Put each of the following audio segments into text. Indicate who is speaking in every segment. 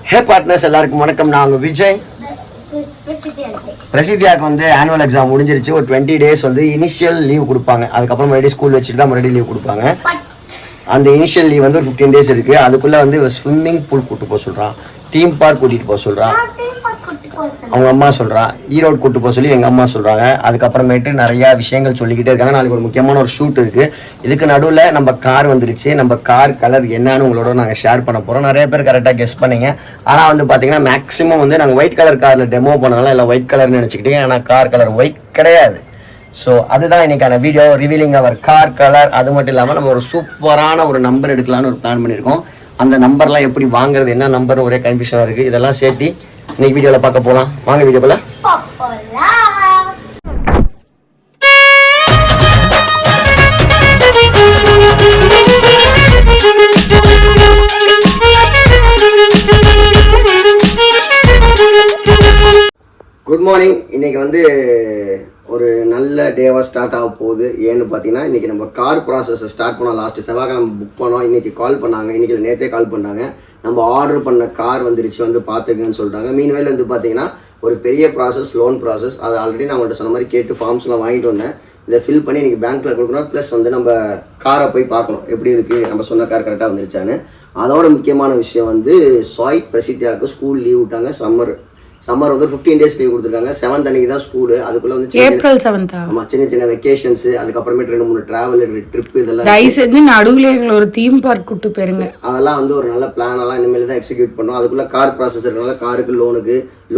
Speaker 1: ஹே partners எல்லாருக்கும் வணக்கம். நான் உங்கள் விஜய். பிரசித்தியாவுக்கு வந்து ஆனுவல் எக்ஸாம் முடிஞ்சிருச்சு. ஒரு 20 days வந்து இனிஷியல் லீவ் கொடுப்பாங்க. அதுக்கப்புறம் மறுபடியும் ஸ்கூல் வச்சுட்டு தான் மறுபடியும் லீவ் கொடுப்பாங்க. அந்த இனிஷியல் லீவ் வந்து ஒரு 15 days இருக்குது. அதுக்குள்ளே வந்து ஸ்விம்மிங் பூல் கூப்பிட்டு போக சொல்கிறான், தீம் பார்க் கூட்டிகிட்டு போக சொல்கிறான், அவங்க அம்மா சொல்கிறா, ஈரோடு கூட்டு போக சொல்லி எங்கள் அம்மா சொல்கிறாங்க. அதுக்கப்புறமேட்டு நிறையா விஷயங்கள் சொல்லிக்கிட்டே இருக்காங்க. நாளைக்கு ஒரு முக்கியமான ஒரு ஷூட் இருக்குது. இதுக்கு நடுவில் நம்ம கார் வந்துருச்சு. நம்ம கார் கலர் என்னன்னு உங்களோட நாங்கள் ஷேர் பண்ண போகிறோம். நிறைய பேர் கரெக்டாக கெஸ் பண்ணிங்க. ஆனால் வந்து பார்த்தீங்கன்னா மேக்ஸிமம் வந்து நாங்கள் ஒயிட் கலர் காரில் டெமோ பண்ணனால இல்லை ஒயிட் கலர்னு நினச்சிக்கிட்டீங்க. ஆனால் கார் கலர் ஒயிட் கிடையாது. ஸோ அதுதான் இன்றைக்கான வீடியோ, ரிவீலிங் அவர் கார் கலர். அது மட்டும் இல்லாமல் நம்ம ஒரு சூப்பரான ஒரு நம்பர் எடுக்கலான்னு ஒரு பிளான் பண்ணியிருக்கோம். அந்த நம்பர்லாம் எப்படி வாங்குறது, என்ன நம்பர் ஒரே கன்ஃபியூஷனாக இருக்குது. இதெல்லாம் சேர்த்து இன்னைக்கு வீடியோவில் பார்க்க போகலாம். வாங்க வீடியோக்குள்ள குட் மார்னிங். இன்றைக்கி வந்து ஒரு நல்ல டேவாக ஸ்டார்ட் ஆக போகுது. ஏன்னு பார்த்தீங்கன்னா இன்றைக்கி நம்ம கார் ப்ராசஸை ஸ்டார்ட் பண்ணோம். லாஸ்ட்டு செவ்வாய்க்கிழமை புக் பண்ணோம். இன்றைக்கி கால் பண்ணாங்க, இன்றைக்கி நேற்றே கால் பண்ணாங்க. நம்ம ஆர்டர் பண்ண கார் வந்துருச்சு, வந்து பார்த்துக்கன்னு சொல்லிட்டாங்க. மீன்வேல் வந்து பார்த்தீங்கன்னா ஒரு பெரிய ப்ராசஸ், லோன் ப்ராசஸ். அது ஆல்ரெடி நான் உங்கள்கிட்ட சொன்ன மாதிரி கேட்டு ஃபார்ம்ஸ்லாம் வாங்கிட்டு வந்தேன். இதை ஃபில் பண்ணி இன்றைக்கி பேங்க்கில் கொடுக்கணும். ப்ளஸ் வந்து நம்ம காரை போய் பார்க்கணும் எப்படி இருக்குது, நம்ம சொன்ன கார் கரெக்டாக வந்துருச்சான்னு. அதோட முக்கியமான விஷயம் வந்து சாய் பிரசித்தியாவுக்கு ஸ்கூல் லீவ் விட்டாங்க. சம்மர் வந்து 15 days லீவ் கொடுத்துருக்காங்க. 7th அன்னைக்கு தான் ஸ்கூலு. அதுக்குள்ள வந்து
Speaker 2: ஏப்ரல் 7th.
Speaker 1: ஆமாம், சின்ன சின்ன வெக்கேஷன்ஸ், அதுக்கப்புறமேட்டு 2-3 ட்ராவல் ட்ரிப், இதெல்லாம்
Speaker 2: தயவு செஞ்சு நடுவில் எங்களை ஒரு தீம் பார்க் கூட்டு போயிருங்க.
Speaker 1: அதெல்லாம் வந்து ஒரு நல்ல பிளான் எல்லாம் இனிமேல் தான் எக்ஸிக்யூட் பண்ணோம். அதுக்குள்ள கார் ப்ராசஸ் இருக்கனால காருக்கு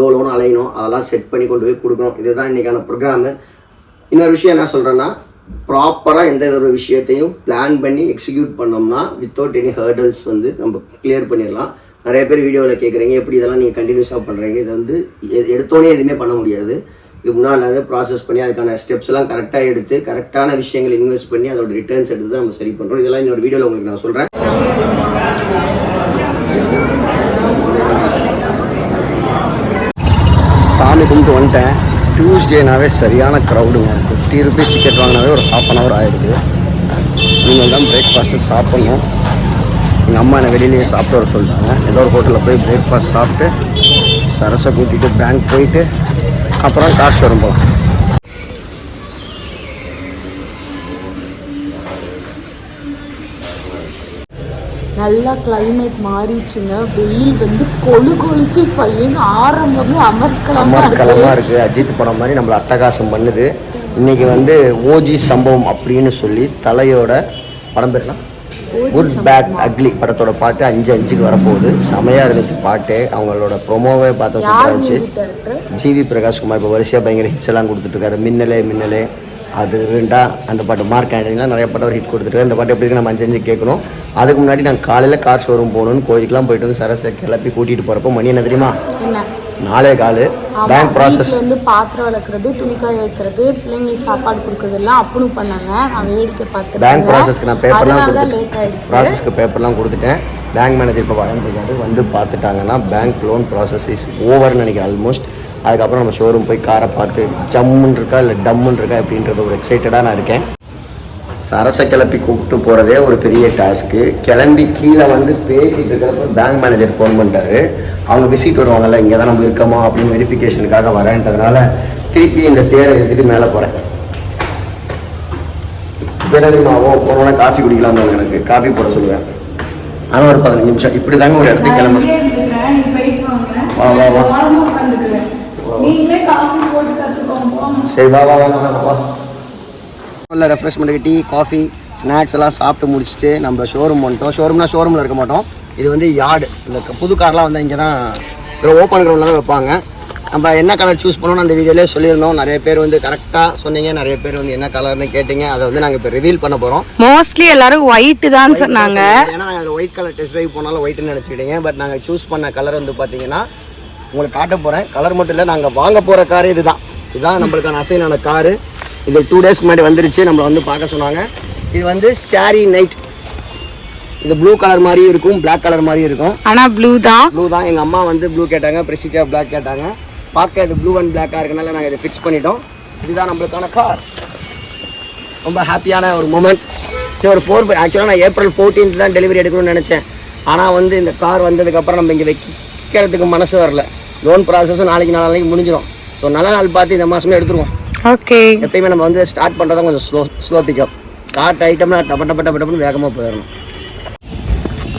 Speaker 1: லோன் அலையணும், அதெல்லாம் செட் பண்ணி கொண்டு போய் கொடுக்கணும். இதுதான் இன்னைக்கான ப்ரோக்ராமு. இன்னொரு விஷயம் என்ன சொல்கிறேன்னா, ப்ராப்பராக எந்த ஒரு விஷயத்தையும் பிளான் பண்ணி எக்ஸிக்யூட் பண்ணோம்னா வித்தவுட் எனி ஹர்டல்ஸ் வந்து நம்ம கிளியர் பண்ணிடலாம். நிறைய பேர் வீடியோவில் கேட்குறீங்க எப்படி இதெல்லாம் நீங்கள் கண்டினியூஸாக பண்ணுறீங்க. இது வந்து எடுத்தோடனே எதுவுமே பண்ண முடியாது. இது முன்னாடி ப்ராசஸ் பண்ணி அதுக்கான ஸ்டெப்ஸ் எல்லாம் கரெக்டாக எடுத்து கரெக்டான விஷயங்கள் இன்வெஸ்ட் பண்ணி அதோட ரிட்டர்ன்ஸ் எடுத்து தான் நம்ம சரி பண்ணுறோம். இதெல்லாம் இன்னொரு வீடியோவில் உங்களுக்கு நான் சொல்கிறேன். சாமி கும்பிட்டு வந்துட்டேன். டியூஸ்டேனாவே சரியான க்ரௌடுங்க. 50 rupees டிக்கெட் வாங்கினாவே ஒரு 1/2 hour ஆகிடுது. நீங்கள் தான் பிரேக்ஃபாஸ்ட்டு சாப்பிட்ணும். எங்கள் அம்மா என்னை வெளியிலேயே சாப்பிட்டு வர சொல்லிட்டாங்க. ஏதோ ஒரு ஹோட்டலில் போய் பிரேக்ஃபாஸ்ட் சாப்பிட்டு சரஸை கூட்டிகிட்டு பேங்க் போயிட்டு அப்புறம் காசு வரும் போகலாம்.
Speaker 2: நல்லா கிளைமேட் மாறிடுச்சுங்க. வெயில் வந்து கொழுத்து பையன் ஆரம்பமே அமர்க்கலமாக
Speaker 1: இருக்குது. அஜித் படம் மாதிரி நம்மளை அட்டகாசம் பண்ணுது. இன்றைக்கி வந்து ஓஜி சம்பவம் அப்படின்னு சொல்லி தலையோட படம் பேர்லாம் குட் பேட் அக்லி படத்தோட பாட்டு 5:05 வரப்போகுது. செமையாக இருந்துச்சு பாட்டு. அவங்களோட ப்ரொமோவே பார்த்தா சூப்பராக இருந்துச்சு. ஜிவி பிரகாஷ்குமார் இப்போ வரிசையாக பயங்கர ஹிட்ஸ் எல்லாம் கொடுத்துட்ருக்காரு. மின்னலே அது ரெண்டா அந்த பாட்டு. மார்க் ஆண்டனிலாம் நிறைய பாட்டு ஒரு ஹிட் கொடுத்துருக்காரு. இந்த பாட்டு எப்படி இருக்கு நம்ம 5:05 கேட்கணும். அதுக்கு முன்னாடி நான் காலையில் கார் ஷோரூம் போகணுன்னு கோயிலுக்குலாம் போயிட்டு வந்து சரஸை கிளப்பி கூட்டிகிட்டு போகிறப்போ மணி என்ன தெரியுமா, 4:15. பேங்க் ப்ராசஸ்
Speaker 2: வந்து பாத்திரம் விளக்குறது, துணிக்காய வைக்கிறது, பிள்ளைங்களுக்கு சாப்பாடு கொடுக்குறதெல்லாம் அப்பனும் பண்ணாங்க. நான் வேடிக்கை பார்த்து
Speaker 1: பேங்க் ப்ராசஸ்க்கு நான் பேப்பர்லாம் கொடுத்துட்டேன். பேங்க் மேனேஜர் இப்போ வரேன்ருக்காரு, வந்து பார்த்துட்டாங்கன்னா பேங்க் லோன் ப்ராசஸ் இஸ் ஓவர்னு நினைக்கிறேன் ஆல்மோஸ்ட். அதுக்கப்புறம் நம்ம ஷோரூம் போய் காரை பார்த்து ஜம்முன்னு இருக்கா இல்லை டம்முன்னு இருக்கா அப்படின்றத ஒரு எக்ஸைட்டடாக நான் இருக்கேன். சரசை கிளப்பி கூப்பிட்டு போகிறதே ஒரு பெரிய டாஸ்க்கு. கிளம்பி கீழே வந்து பேசிகிட்டு இருக்கிறப்ப பேங்க் மேனேஜர் ஃபோன் பண்ணிட்டாரு. அவங்க விசிட் வருவாங்கல்ல, இங்கே தான் நம்ம இருக்கோமா அப்படின்னு வெரிஃபிகேஷனுக்காக வரேன்றதுனால திருப்பி இந்த தேரை எடுத்துகிட்டு மேலே போகிறேன். தெரியுமாவும் போனோன்னா காஃபி குடிக்கலாம் தான் எனக்கு காஃபி போட சொல்லுவேன். ஆனால் ஒரு 15 நிமிஷம் இப்படி தாங்க ஒரு இடத்துக்கு கிளம்புறேன். சரி வா. நல்ல ரெஃப்ரெஷ்மெண்ட்டுக்கு டீ, காஃபி, ஸ்நாக்ஸ் எல்லாம் சாப்பிட்டு முடிச்சுட்டு நம்ம ஷோரூம் வந்துட்டோம். ஷோரூமில் இருக்க மாட்டோம். இது வந்து யார்டு. இந்த புது கார்லாம் வந்து இங்கே தான் ஓப்பன் கிரவுண்டில் தான் வைப்பாங்க. நம்ம என்ன கலர் சூஸ் பண்ணோன்னு அந்த வீடியோலேயே சொல்லியிருந்தோம். நிறைய பேர் வந்து கரெக்டாக சொன்னீங்க. நிறைய பேர் வந்து என்ன கலர்னு கேட்டிங்க. அதை வந்து நாங்கள் இப்போ ரிவீல் பண்ண போகிறோம்.
Speaker 2: மோஸ்ட்லி எல்லாரும் ஒயிட்டு தான் சொன்னாங்க.
Speaker 1: ஏன்னா நாங்கள் ஒயிட் கலர் டெஸ்ட் ட்ரைவ் போனாலும் ஒயிட்டுன்னு நினச்சிக்கிட்டீங்க. பட் நாங்கள் சூஸ் பண்ண கலர் வந்து பார்த்தீங்கன்னா உங்களுக்கு காட்ட போகிறேன். கலர் மட்டும் இல்லை, நாங்கள் வாங்க போகிற காரு இதுதான் நம்மளுக்கான அசைனான காரு. இது 2 days முன்னாடி வந்துருச்சு. நம்மளை வந்து பார்க்க சொன்னாங்க. இது வந்து ஸ்டாரி நைட். இது ப்ளூ கலர் மாதிரியும் இருக்கும், பிளாக் கலர் மாதிரியும் இருக்கும்.
Speaker 2: ஆனால் ப்ளூ தான்.
Speaker 1: எங்கள் அம்மா வந்து ப்ளூ கேட்டாங்க, பிரசித்தியா பிளாக் கேட்டாங்க. பார்க்க இது ப்ளூ அண்ட் பிளாக்காக இருக்கனால நாங்கள் இதை ஃபிக்ஸ் பண்ணிட்டோம். இதுதான் நம்மளுக்கான கார். ரொம்ப ஹாப்பியான ஒரு மூமெண்ட். ஒரு 4 ஆக்சுவலாக நான் April 14 தான் டெலிவரி எடுக்கணும்னு நினச்சேன். ஆனால் வந்து இந்த கார் வந்ததுக்கப்புறம் நம்ம இங்கே வைக்கிறதுக்கு மனசு வரல. லோன் ப்ராசஸும் நாளைக்கு நாளைக்கு முடிஞ்சிடும். ஸோ நல்ல நாள் பார்த்து இந்த மாதமே எடுத்துருவோம்.
Speaker 2: ஓகே.
Speaker 1: எப்பயுமே நம்ம வந்து ஸ்டார்ட் பண்ணுறதா கொஞ்சம் ஸ்லோ பிக்கப். ஸ்டார்ட் ஐட்டம்னா டப்பன்னு வேகமாக போயிடணும்.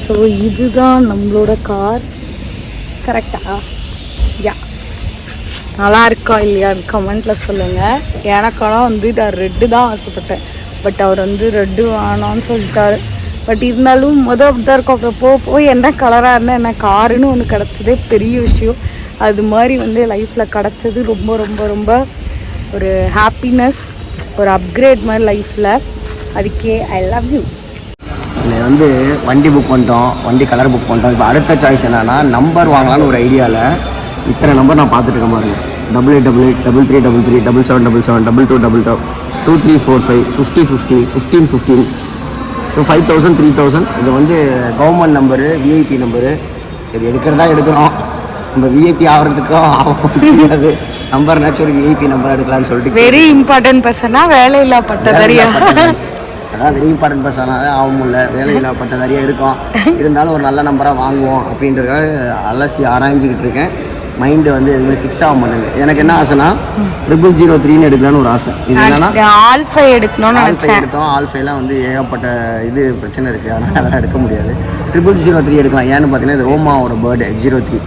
Speaker 2: ஸோ இதுதான் நம்மளோட கார் கரெக்டா? யா, நல்லா இருக்கா இல்லையான்னு கமெண்ட்டில் சொல்லுங்கள். எனக்கான வந்து நான் ரெட்டு தான் ஆசைப்பட்டேன். பட் அவர் வந்து ரெட்டு வேணான்னு சொல்லிட்டாரு. பட் இருந்தாலும் அப்படி தான் இருக்கும். அப்புறம் போய் என்ன கலராக இருந்தால் என்ன, காருன்னு ஒன்று கிடச்சதே பெரிய விஷயம். அது மாதிரி வந்து லைஃப்பில் கிடச்சது ரொம்ப ரொம்ப ரொம்ப ஒரு ஹாப்பினஸ், ஒரு அப்கிரேட் மாதிரி லைஃப்பில். அதுக்கே ஐ லவ் யூ.
Speaker 1: இதில் வந்து வண்டி புக் பண்ணிட்டோம், வண்டி கலர் புக் பண்ணிட்டோம். இப்போ அடுத்த சாய்ஸ் என்னன்னா நம்பர் வாங்கலான்னு ஒரு ஐடியாவில் இத்தனை நம்பர் நான் பார்த்துட்டு இருக்க மாதிரி 8888 3333 7777 2222 2345 5050 1515. ஸோ 5000 3000. இது வந்து கவர்மெண்ட் நம்பரு, விஐபி நம்பரு. சரி எடுக்கிறதா எடுக்கிறோம். நம்ம விஐபி ஆகிறதுக்கும் ஆக முடியாது. நம்பர்னாச்சும் ஒரு விஐபி நம்பர் எடுக்கலாம்னு சொல்லிட்டு.
Speaker 2: வெரி இம்பார்ட்டன்ட் பர்சனா வேலையில்லா பட்டதாரியா?
Speaker 1: அதான் வெரி இம்பார்ட்டன்ட் பர்சனாக தான் ஆக முடியல, வேலையில்லா பட்டதாரியாக இருக்கும். இருந்தாலும் ஒரு நல்ல நம்பராக வாங்குவோம் அப்படின்றதுக்காக அலசி ஆராய்ஞ்சிக்கிட்டு இருக்கேன். மைண்டு வந்து எதுவுமே ஃபிக்ஸ் ஆக மாட்டேங்குது. எனக்கு என்ன ஆசைனா 0003 எடுக்கலான்னு ஒரு ஆசை. இது என்னன்னா
Speaker 2: ஆல்ஃபை எடுக்கணும்னு நினச்சேன்.
Speaker 1: எடுத்தோம். ஆல்ஃபைலாம் வந்து ஏகப்பட்ட இது பிரச்சனை இருக்குது. அதனால் அதெல்லாம் எடுக்க முடியாது. 0003 எடுக்கலாம். ஏன்னு பார்த்தீங்கன்னா இது ரோமாவோட பர்த்டே 03.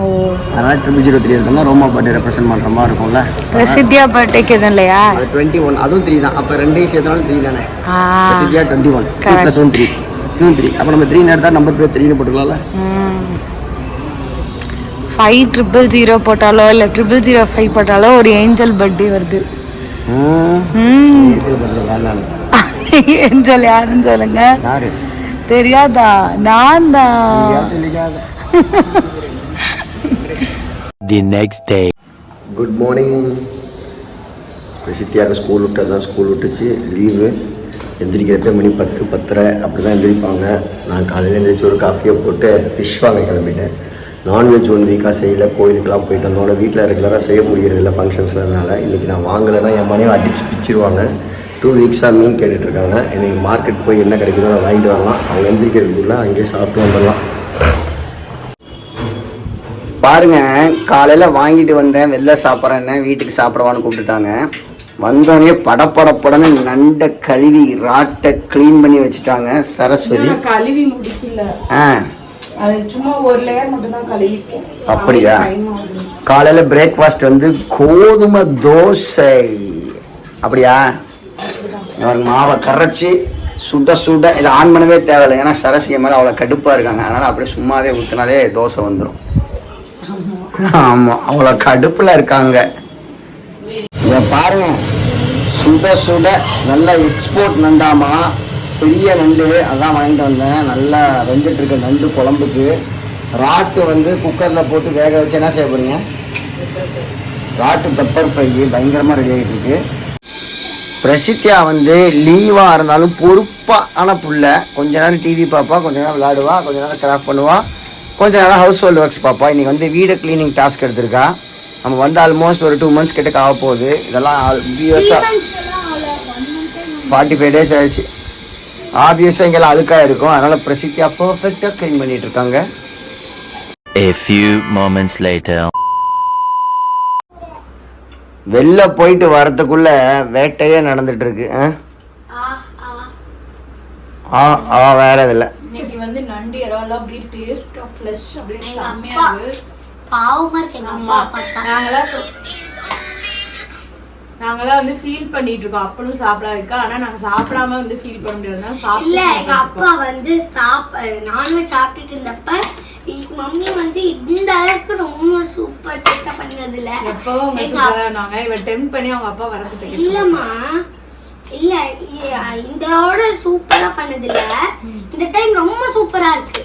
Speaker 2: ஓ,
Speaker 1: அதனால் 0003 எடுத்தோம்னா ரோமா பர்த்டே ரெப்ரசென்ட் பண்ணுற மாதிரி இருக்கும்ல.
Speaker 2: பிரசித்தியா பர்த்டேக்கு எதுவும் இல்லையா?
Speaker 1: அது 21, அதுவும் 3 தான். அப்போ ரெண்டையும் சேர்த்தனாலும் 3 தானே. பிரசித்தியா 21 +1 3 இதுவும் 3. அப்போ நம்ம 3 எடுத்தால் நம்பர் பேர் 3 போட்டுக்கலாம்ல.
Speaker 2: 5000 போட்டாலோ இல்லை 0005 போட்டாலோ ஒரு ஏஞ்சல் பர்த்டே வருது. ஏஞ்சல் யாருன்னு சொல்லுங்க. தெரியாதா? நான் தான்.
Speaker 1: The next day. Good morning. பிரசித்தியாக ஸ்கூல் விட்டுச்சு. லீவு. எந்திரிக்கிறப்ப மணி 10 10:30 அப்படி தான் எந்திரிப்பாங்க. நான் காலையில் எந்திரிச்சு ஒரு காஃபியை போட்டு ஃபிஷ் வாங்க கிளம்பிட்டேன். நான்வெஜ் 1 வீக்காக செய்யலை. கோயிலுக்கெல்லாம் போயிட்டு வந்தோட வீட்டில் ரெகுலராக செய்ய முடியறதில்ல ஃபங்க்ஷன்ஸ்னால. இன்றைக்கி நான் வாங்கலைன்னா என் மனைவி அடித்து பிச்சிருவாங்க. 2 வீக்ஸாக மீன் கேட்டுட்ருக்காங்க. இன்றைக்கி மார்க்கெட் போய் என்ன கிடைக்குதோ அதை வாங்கிட்டு வரலாம். அவங்க எந்திரிக்கிறதுக்குள்ளே அங்கேயே சாப்பிட்டு வந்துடலாம். பாருங்க, காலையில் வாங்கிட்டு வந்தேன். வெளில சாப்பிட்றேன்னு வீட்டுக்கு சாப்பிடவான்னு கூப்பிட்டுட்டாங்க. வந்தோடனே படப்படப்படன்னு நண்டை கழுவி ராட்டை க்ளீன் பண்ணி வச்சுட்டாங்க சரஸ்வதி.
Speaker 2: கழுவி முடிக்கல. அது சும்மா ஒரு லேயர் மட்டும் தான் கழுவிட்டேன்.
Speaker 1: அப்படியா? காலையில் பிரேக்ஃபாஸ்ட் வந்து கோதுமை தோசை. அப்படியா? மாவை கரைச்சி சுட சுட இதை ஆன் பண்ணவே தேவையில்லை. ஏன்னா சரஸ்வதி மேலே அவ்வளோ கடுப்பாக இருக்காங்க. அதனால் அப்படியே சும்மாவே ஊற்றினாலே தோசை வந்துடும். ஆமாம், அவ்வளோ கடுப்பில் இருக்காங்க. இதை பாருங்க, சுட சுட நல்லா எக்ஸ்போர்ட் நண்டாமா, பெரிய நண்டு. அதான் வாங்கிட்டு வந்தேன். நல்லா வெந்துட்டு இருக்க நண்டு குழம்புக்கு. ராட்டு வந்து குக்கரில் போட்டு வேக வச்சு என்ன செய்ய போறீங்க? ராட்டு பெப்பர் ஃப்ரை பயங்கரமாக ரெடி ஆகிட்டு இருக்கு. பிரசித்தியா வந்து லீவாக இருந்தாலும் பொறுப்பான புள்ள. கொஞ்ச நேரம் டிவி பார்ப்பா, கொஞ்ச நேரம் விளையாடுவா, கொஞ்ச நேரம் கிராஃப்ட் பண்ணுவா, கொஞ்ச நேரம் ஹவுஸ் ஹோல்டு ஒர்க்ஸ் பார்ப்பா. இன்றைக்கி வந்து வீடு க்ளீனிங் டாஸ்க் எடுத்திருக்கா. நம்ம வந்து ஆல்மோஸ்ட் ஒரு 2 months கிட்டக்க ஆக போகுது. இதெல்லாம் ஆப்வியஸாக 45 days ஆயிடுச்சு. ஆப்வியஸாக இங்கெல்லாம் அழுக்காக இருக்கும். அதனால் பிரசித்தியா பர்ஃபெக்டாக க்ளீன் பண்ணிட்டு இருக்காங்க.
Speaker 3: A few moments later.
Speaker 1: வெளில போயிட்டு வரதுக்குள்ள வேட்டையே நடந்துட்டு இருக்கு. வேற இதில்லை.
Speaker 2: இன்னைக்கு வந்து நண்டு இறாலாம் அப்படியே டேஸ்டா ஃப்ளஷ் அப்படியே செம்மையா இருக்கு.
Speaker 4: பாவமா இருக்கு எங்க அம்மா பார்த்தா.
Speaker 2: நாங்களாம் வந்து ஃபீல் பண்ணிட்டு இருக்கோம். அப்பனும் சாப்பிடாதுக்கா. ஆனா நாங்க சாப்பிடாம வந்து ஃபீல் பண்ண முடியாதுனால சாப்பிட
Speaker 4: இல்ல. எங்க அப்பா வந்து நான்வெஜ் சாப்பிட்டுட்டு இருந்தப்ப மம்மி வந்து இந்த அளவுக்கு ரொம்ப சூப்பர் டேஸ்டா பண்ணது இல்ல.
Speaker 2: எப்பவும் நாங்க இவ டெம்ப் பண்ணி அவங்க அப்பா வரதுக்கு.
Speaker 4: இல்லம்மா, இல்ல இதோட சூப்பரா பண்ணது இல்ல. இந்த டைம் ரொம்ப சூப்பரா இருக்கு.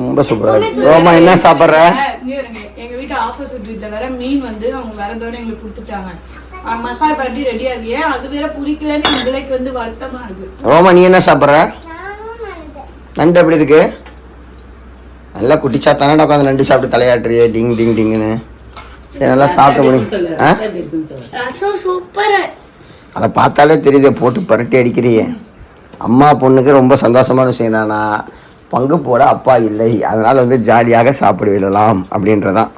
Speaker 1: ரொம்ப சூப்பரா இருக்கு. ரோமா என்ன சாப்பிடுற?
Speaker 2: எங்க வீட்டு ஆப்போசிட் வீட்ல வேற மீன் வந்து அவங்க வரதோட எங்களுக்கு கொடுத்துட்டாங்க. மசாலா பட்டி ரெடி ஆகியே, அது வேற புரிக்கலன்னு எங்களுக்கு வந்து வருத்தமா இருக்கு.
Speaker 1: ரோமா நீ என்ன சாப்பிடுற? நண்டு எப்படி இருக்கு? நல்லா குட்டிச்சா தானே உட்காந்து நண்டு சாப்பிட்டு தலையாட்டுறியே டிங் டிங் டிங்னு. சரி, நல்லா சாப்பிட்டு முடியும்.
Speaker 4: ரசம் சூப்பர்.
Speaker 1: அதை பார்த்தாலே தெரியுது, போட்டு பரட்டி அடிக்கிறியே. அம்மா பொண்ணுக்கு ரொம்ப சந்தோஷமான விஷயம் என்னன்னா, பங்கு போட அப்பா இல்லை, அதனால் வந்து ஜாலியாக சாப்பிட விடலாம் அப்படின்றதான்.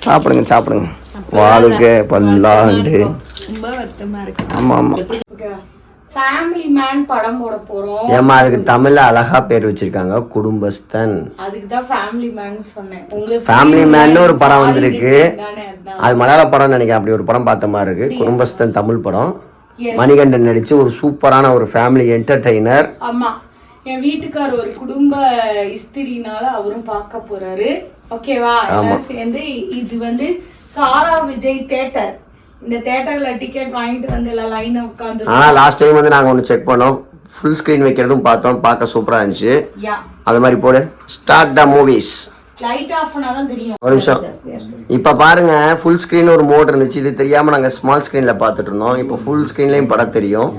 Speaker 1: சாப்பிடுங்க வாழ்க பல்லாண்டு.
Speaker 2: ரொம்ப வருத்தமா இருக்கு.
Speaker 1: ஆமாம்.
Speaker 2: ஃபேமிலி மேன் படம் போட போறோம்.
Speaker 1: ஏமா அதுக்கு தமிழ்ல அழகா பேர் வச்சிருக்காங்க, குடும்பஸ்தன்.
Speaker 2: அதுக்கு தான் ஃபேமிலி மேன் சொன்னேன். உங்களுக்கு
Speaker 1: ஃபேமிலி மேன் ஒரு படம் வந்திருக்கு, அது மலையாள படம் நினைக்கிறேன். அப்படி ஒரு படம் பார்த்த மாதிரி இருக்கு. குடும்பஸ்தன் தமிழ் படம், மணிகண்டன் நடிச்சு ஒரு சூப்பரான ஒரு ஃபேமிலி என்டர்டெய்னர்.
Speaker 2: ஆமா, என் வீட்டுக்கார் ஒரு குடும்ப இஸ்திரினால அவரும் பார்க்க போறாரு. ஓகேவா? எல்லாரும் சேர்ந்து. இது வந்து சாரா விஜய் தியேட்டர். இந்த தியேட்டர்ல டிக்கெட் வாங்கிட்டு வந்து எல்லாம் லைனா உட்கார்ந்து.
Speaker 1: லாஸ்ட் டைம் வந்து நாங்க ஒன்னு செக் பண்ணோம், ஃபுல் ஸ்கிரீன் வைக்கிறதும் பார்த்தோம், பார்க்க சூப்பரா இருந்துச்சு. அது மாதிரி போடு. Start the movies.
Speaker 2: Light off பண்ணாதான் தெரியும்.
Speaker 1: ஒரு நிமிஷம். இப்ப பாருங்க, ஃபுல் ஸ்கிரீன் ஒரு மோட் இருந்துச்சு. இது தெரியாம நாங்க ஸ்மால் ஸ்கிரீன்ல பார்த்துட்டு இருந்தோம். இப்போ ஃபுல் ஸ்கிரீன்லயும் படம் தெரியும்.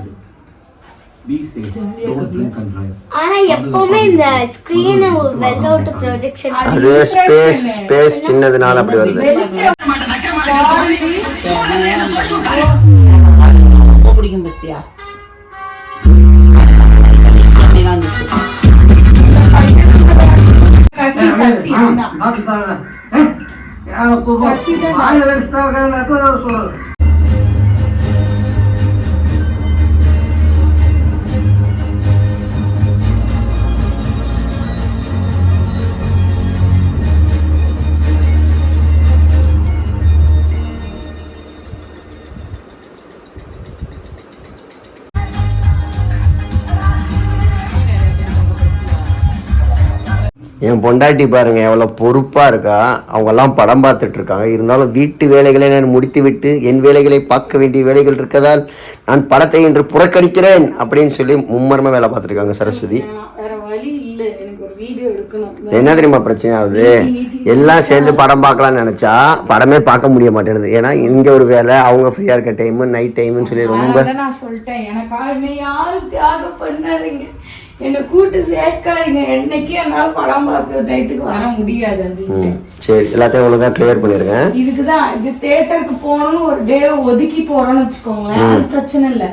Speaker 4: ஆனா எப்பவுமே இந்த ஸ்கிரீன் வெள்ள அவுட் ப்ரொஜெக்ஷன்
Speaker 1: அது ஸ்பேஸ் சின்னதுனால அப்படி வருது.
Speaker 5: ரொம்ப பிடிக்கும் பஸ்தியா.
Speaker 1: என் பொண்டாட்டி பாருங்க எவ்வளவு பொறுப்பா இருக்கா. அவங்க எல்லாம் படம் பார்த்துட்டு இருக்காங்க. இருந்தாலும் வீட்டு வேலைகளை நான் முடித்து விட்டு என் வேலைகளை பார்க்க வேண்டிய வேலைகள் இருக்கதால் நான் படத்தை இன்று புறக்கணிக்கிறேன் அப்படின்னு சொல்லி மும்மரமா வேலை பார்த்துருக்காங்க சரஸ்வதி.
Speaker 2: வேற வழி இல்ல, எனக்கு ஒரு வீடியோ எடுக்கணும்.
Speaker 1: என்ன தெரியுமா பிரச்சனை ஆகுது, எல்லாம் சேர்ந்து படம் பார்க்கலாம்னு நினைச்சா படமே பார்க்க முடிய மாட்டேங்குது. ஏன்னா இங்க ஒரு வேலை, அவங்க ஃப்ரீயா இருக்க டைம், நைட் டைம்னு சொல்லி ரொம்ப.
Speaker 2: நான் சொல்லிட்டேன், எனக்காகவே யாரும் தியாகம் பண்ணாதீங்க, என்னை கூட்டு சேர்க்காதீங்க, என்னைக்கு என்னால படம் பார்க்க டைத்துக்கு வர முடியாது அப்படின்னு.
Speaker 1: சரி, எல்லாத்தையும் ஒழுங்கா கிளியர் பண்ணிருங்க.
Speaker 2: இதுக்குதான் இது தியேட்டருக்கு போகணும்னு ஒரு டே ஒதுக்கி போறோம்னு வச்சுக்கோங்களேன், அது பிரச்சனை இல்ல.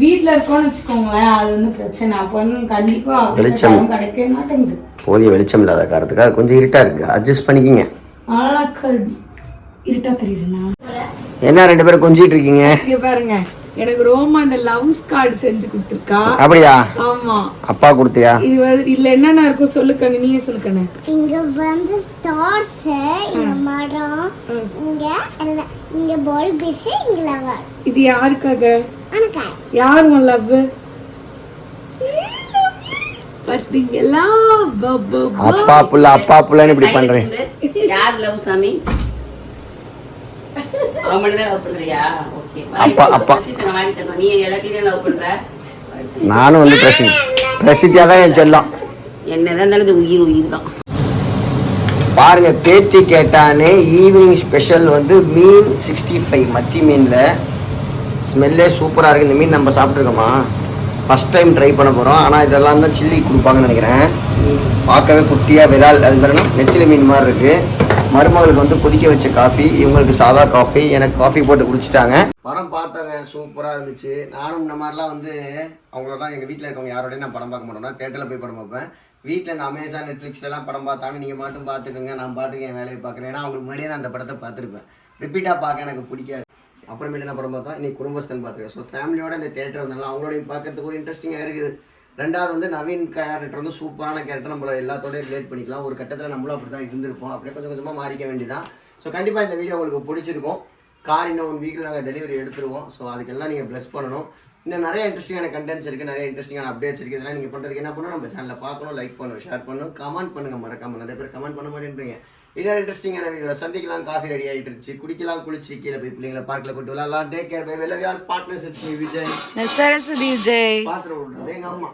Speaker 2: வீட்டுல இருக்கோம்னு வச்சுக்கோங்களேன், அது வந்து பிரச்சனை. அப்ப வந்து கண்டிப்பா வெளிச்சம் கிடைக்கவே மாட்டேங்குது.
Speaker 1: போதிய வெளிச்சம் இல்லாத காரணத்துக்காக கொஞ்சம் இருட்டா இருக்கு, அட்ஜஸ்ட் பண்ணிக்கிங்க.
Speaker 2: இருட்டா தெரியுதுண்ணா.
Speaker 1: என்ன ரெண்டு பேரும் கொஞ்சிட்டு இருக்கீங்க?
Speaker 2: இங்க பாருங்க, எனக்கு ரோமா இந்த லவ்ஸ் கார்டு செஞ்சு கொடுத்துருக்கா.
Speaker 1: அப்படியா?
Speaker 2: ஆமா.
Speaker 1: அப்பா கொடுத்தியா?
Speaker 2: இதுல என்னென்ன இருக்கும் சொல்லுக்கண்ணு, நீயே சொல்லுக்கண்ணு.
Speaker 4: இங்க வந்து ஸ்டார்ஸ், இங்க மரம், இங்க பால் பீஸ், இங்க லவர்.
Speaker 2: இது யாருக்காக?
Speaker 4: அனக்கா.
Speaker 2: யார் உன் லவ்? பாத்தீங்களா?
Speaker 1: அப்பா புள்ளன்னு இப்படி பண்றேன்.
Speaker 5: யார் லவ் சாமி? அவன் மட்டும் தான் லவ் பண்றியா? ஓகே.
Speaker 1: அப்பா
Speaker 5: நீ எல்லாத்தையும் லவ் பண்ற.
Speaker 1: நானும் வந்து பிரசித்தியா தான் என் செல்லம்.
Speaker 5: என்னதான் இருந்தாலும் உயிர் தான்.
Speaker 1: பாருங்க, பேத்தி கேட்டானே ஈவினிங் ஸ்பெஷல் வந்து மீன் 65 மத்தி மீன்ல. ஸ்மெல்லே சூப்பரா இருக்கு. இந்த மீன் நம்ம சாப்பிட்டுருக்கோமா? ஃபர்ஸ்ட் டைம் ட்ரை பண்ண போறோம். ஆனா இதெல்லாம் தான் சில்லி கொடுப்பாங்கன்னு நினைக்கிறேன். பார்க்கவே குட்டியா விரால் அது மாதிரி நெத்திலி மீன் மாதிரி இருக்கு. மருமகளுக்கு வந்து கொதிக்க வச்ச காஃபி, இவங்களுக்கு சாதா காஃபி, எனக்கு காஃபி போட்டு குடிச்சிட்டாங்க. படம் பார்த்தாங்க, சூப்பரா இருந்துச்சு. நானும் இந்த மாதிரிலாம் வந்து அவங்களோட எங்க வீட்டில் இருக்கவங்க யாரோடய நான் படம் பார்க்க மாட்டோம்னா தேட்டரில் போய் படம் பார்ப்பேன். வீட்டில் இந்த அமேசான் நெட்ஃப்ளிக்ஸ்லாம் படம் பார்த்தாலும் நீங்கள் மட்டும் பார்த்துக்கோங்க, நான் பாட்டுக்கு என் வேலையை பார்க்குறேன். ஏன்னா அவங்களுக்கு முன்னாடியே நான் அந்த படத்தை பார்த்துருப்பேன். ரிப்பீட்டாக பார்க்க எனக்கு பிடிக்காது. அப்புறமேட்டு என்ன படம் பார்த்தோம், இன்னைக்கு குடும்பஸ்தன் பார்த்துருக்கேன். ஸோ ஃபேமிலியோட இந்த தேட்டர் வந்தாலும் அவங்களோட பார்க்கறதுக்கு ஒரு இன்ட்ரெஸ்டிங்காக இருக்குது. ரெண்டாவது வந்து நவீன் கேரக்டர் வந்து சூப்பரான கேரக்டர், நம்மள எல்லாத்தோடய ரிலேட் பண்ணிக்கலாம். ஒரு கட்டத்தில் நம்மளும் அப்படி தான் இருந்திருப்போம். அப்படியே கொஞ்சம் கொஞ்சமாக மாறிக்க வேண்டியதான். ஸோ கண்டிப்பாக இந்த வீடியோ உங்களுக்கு பிடிச்சிருக்கும். கார் இன்னும் 1 வீக்கில் நாங்கள் டெலிவரி எடுத்துருவோம். ஸோ அதுக்கெல்லாம் நீங்கள் ப்ளஸ் பண்ணணும். இன்னும் நிறைய இன்ட்ரெஸ்டிங்கான கண்டென்ட்ஸ் இருக்குது, நிறைய இன்ட்ரெஸ்டிங்கான அப்டேட்ஸ் இருக்குது. இதெல்லாம் நீங்கள் பண்ணுறதுக்கு என்ன பண்ணணும், நம்ம சேனலில் பார்க்கணும், லைக் பண்ணணும், ஷேர் பண்ணணும், கமெண்ட் பண்ணுங்கள். மறக்காமல் நிறைய பேர் கமெண்ட் பண்ண மாட்டேன்றீங்க. இன்னொரு இன்ட்ரெஸ்டிங்கான வீடியோவில் சந்திக்கலாம். காஃபி ரெடி ஆகிட்டு இருந்துச்சு, குடிக்கலாம், குளிச்சு கீழே போய் பிள்ளைங்களை பார்க்கல கூட்டு விளாட்லாம். Take care, bye. Love you all. Partners it's me Vijay.
Speaker 2: Saraswathi Vijay.
Speaker 1: பாத்திரம் விடுறது எங்கள் அம்மா.